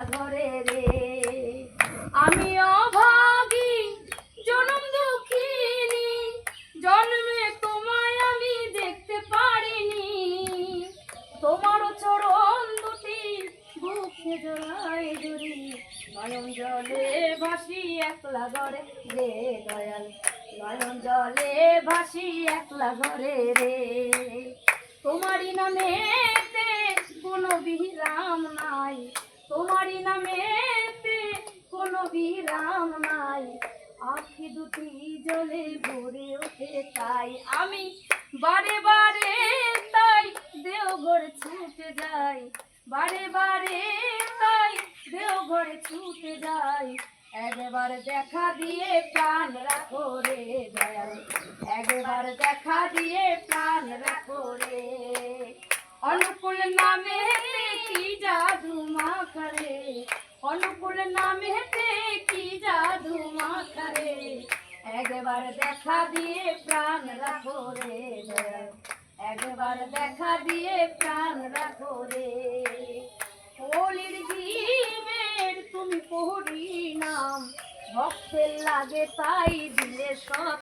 ঘরে রে আমি অভাগী জনম দুঃখিনী, জন্মে তোমায় আমি দেখতে পারিনি। তোমার চরণ দুটি বুকে জড়াই জুড়ি, নয়ন জলে ভাসি একলা ঘরে রে দয়াল, নয়ন জলে ভাসি একলা ঘরে রে। তোমারই নামেতে কোনো বিরাম নাই, তোমারই নামেতে কোনো বিরাম নাই, আখি দুটি জলে ভরে ওঠে তাই আমি বারে বারে তাই দেওঘর ছুটে যাই, বারে বারে তাই দেওঘর ছুটে যাই। একবার দেখা দিয়ে প্রাণ রাখো রে দয়াল, একবার দেখা দিয়ে প্রাণ রাখো রে। অনুকূল নামে কি জাদু মাখারে, অনুকূল নামে কি জাদু মাখারে, একবার দেখা দিয়ে প্রাণ রাখো রে দয়াল, একবার দেখা দিয়ে প্রাণ রাখো রে। কলির জীবের তুমি পড়ি নাম, ভক্তের লাগে তাই দিলে সব